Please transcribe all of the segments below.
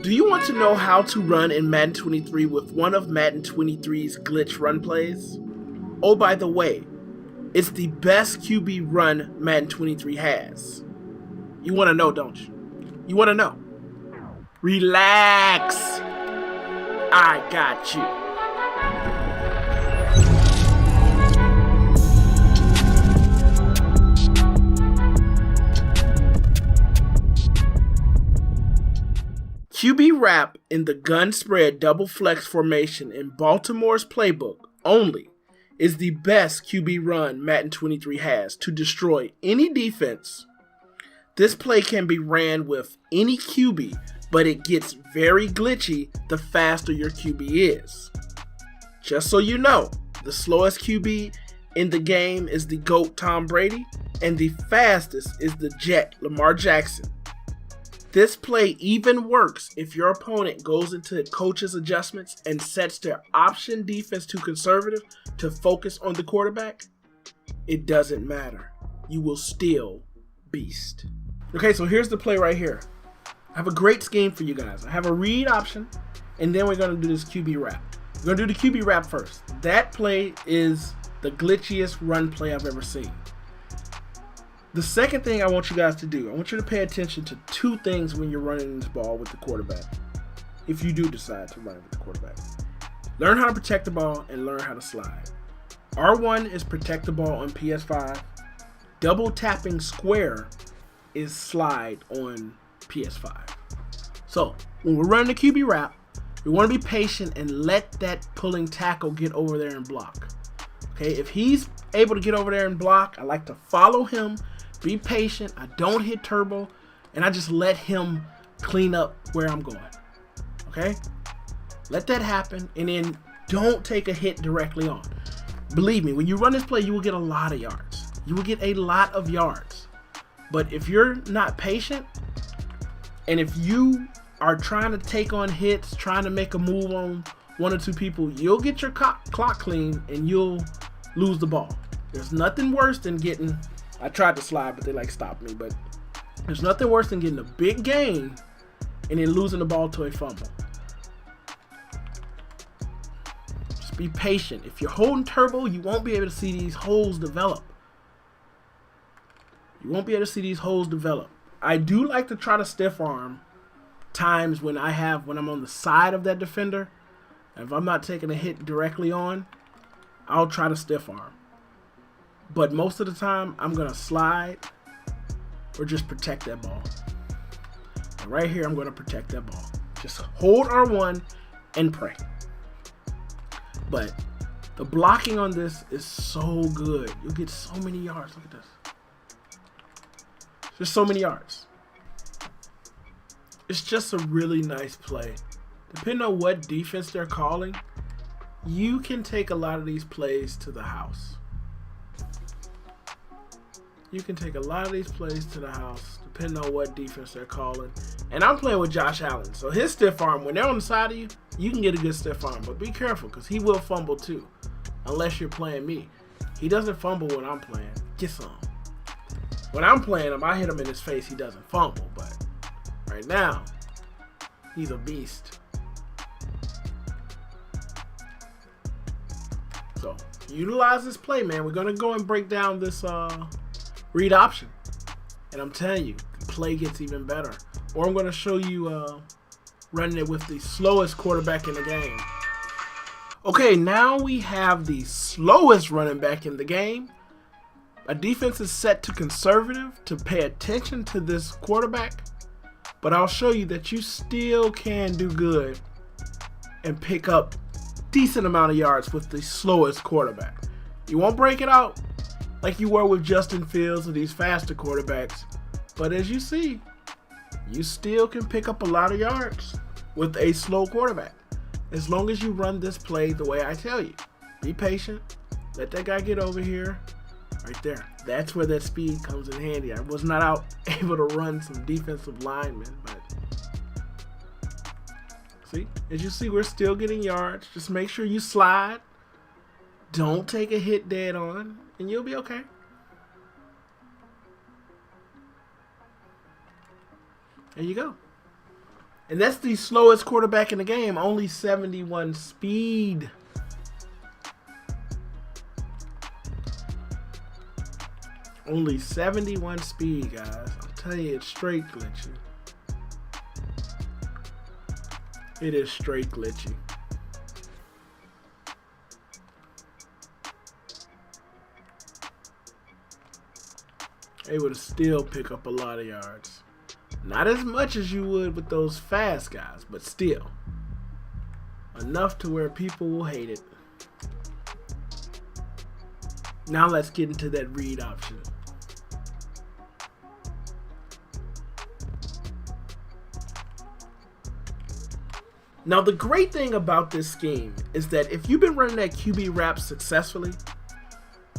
Do you want to know how to run in Madden 23 with one of Madden 23's glitch run plays? Oh, by the way, it's the best QB run Madden 23 has. You want to know, don't you? You want to know? Relax. I got you. QB wrap in the gun spread double flex formation in Baltimore's playbook only is the best QB run Madden 23 has to destroy any defense. This play can be ran with any QB, but it gets very glitchy the faster your QB is. Just so you know, the slowest QB in the game is the GOAT Tom Brady, and the fastest is the Jet Lamar Jackson. This play even works if your opponent goes into coach's adjustments and sets their option defense to conservative to focus on the quarterback. It doesn't matter. You will still beast. Okay, so here's the play right here. I have a great scheme for you guys. I have a read option, and then we're going to do this QB wrap. We're going to do the QB wrap first. That play is the glitchiest run play I've ever seen. The second thing I want you guys to do, I want you to pay attention to two things when you're running this ball with the quarterback. If you do decide to run it with the quarterback. Learn how to protect the ball and learn how to slide. R1 is protect the ball on PS5. Double tapping square is slide on PS5. So when we're running the QB wrap, we want to be patient and let that pulling tackle get over there and block. Okay, if he's able to get over there and block, I like to follow him. Be patient, I don't hit turbo, and I just let him clean up where I'm going, okay? Let that happen, and then don't take a hit directly on. Believe me, when you run this play, you will get a lot of yards. You will get a lot of yards. But if you're not patient, and if you are trying to take on hits, trying to make a move on one or two people, you'll get your clock clean, and you'll lose the ball. There's nothing worse than getting... I tried to slide, but they stopped me. But there's nothing worse than getting a big gain and then losing the ball to a fumble. Just be patient. If you're holding turbo, you won't be able to see these holes develop. You won't be able to see these holes develop. I do like to try to stiff arm times when I'm on the side of that defender. If I'm not taking a hit directly on, I'll try to stiff arm. But most of the time, I'm going to slide or just protect that ball. And right here, I'm going to protect that ball. Just hold R1 and pray. But the blocking on this is so good. You'll get so many yards. Look at this. There's so many yards. It's just a really nice play. Depending on what defense they're calling, you can take a lot of these plays to the house. You can take a lot of these plays to the house, depending on what defense they're calling. And I'm playing with Josh Allen, so his stiff arm, when they're on the side of you, you can get a good stiff arm. But be careful, because he will fumble too, unless you're playing me. He doesn't fumble when I'm playing. Get some. When I'm playing him, I hit him in his face, he doesn't fumble. But right now, he's a beast. So, utilize this play, man. We're going to go and break down this... read option, and I'm telling you, the play gets even better. Or I'm going to show you running it with the slowest quarterback in the game. Okay, now we have the slowest running back in the game. A defense is set to conservative to pay attention to this quarterback, but I'll show you that you still can do good and pick up decent amount of yards with the slowest quarterback. You won't break it out like you were with Justin Fields and these faster quarterbacks. But as you see, you still can pick up a lot of yards with a slow quarterback. As long as you run this play the way I tell you. Be patient. Let that guy get over here. Right there. That's where that speed comes in handy. I was not able to run some defensive linemen, but see, as you see, we're still getting yards. Just make sure you slide. Don't take a hit dead on, and you'll be okay. There you go. And that's the slowest quarterback in the game, only 71 speed. Only 71 speed, guys. I'll tell you, it's straight glitchy. It is straight glitchy. Able to still pick up a lot of yards. Not as much as you would with those fast guys, but still. Enough to where people will hate it. Now let's get into that read option. Now the great thing about this scheme is that if you've been running that QB wrap successfully,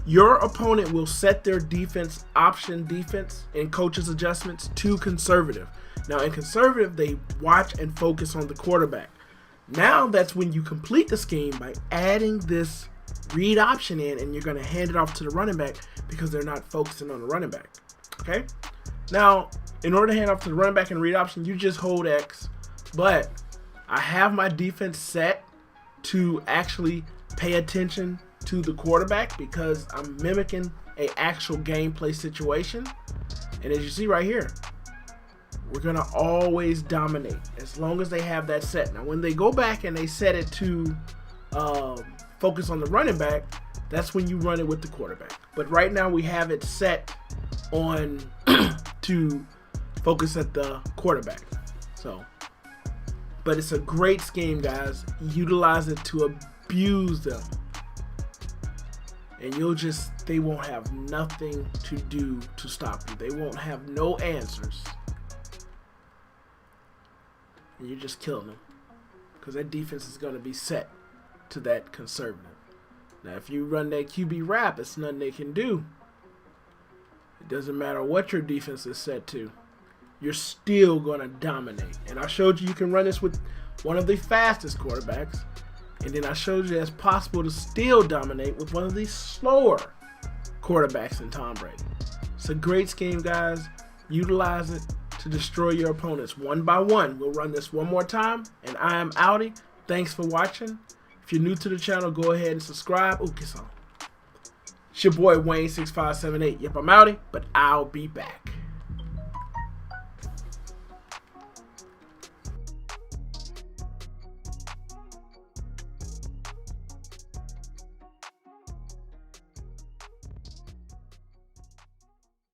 your opponent will set their defense, option defense, and coaches adjustments to conservative. Now in conservative, they watch and focus on the quarterback. Now that's when you complete the scheme by adding this read option in, and you're going to hand it off to the running back because they're not focusing on the running back. Okay? Now, in order to hand off to the running back and read option, you just hold X, but I have my defense set to actually pay attention to the quarterback because I'm mimicking an actual gameplay situation. And as you see right here, we're going to always dominate as long as they have that set. Now, when they go back and they set it to focus on the running back, that's when you run it with the quarterback. But right now we have it set on to focus at the quarterback. But it's a great scheme, guys. Utilize it to abuse them. And they won't have nothing to do to stop you. They won't have no answers. And you're just killing them. Because that defense is going to be set to that conservative. Now, if you run that QB wrap, it's nothing they can do. It doesn't matter what your defense is set to. You're still going to dominate. And I showed you can run this with one of the fastest quarterbacks. And then I showed you it's possible to still dominate with one of the slower quarterbacks in Tom Brady. It's a great scheme, guys. Utilize it to destroy your opponents one by one. We'll run this one more time. And I am Outie. Thanks for watching. If you're new to the channel, go ahead and subscribe. Oh, kiss on. It's your boy Wayne6578. Yep, I'm Outie, but I'll be back.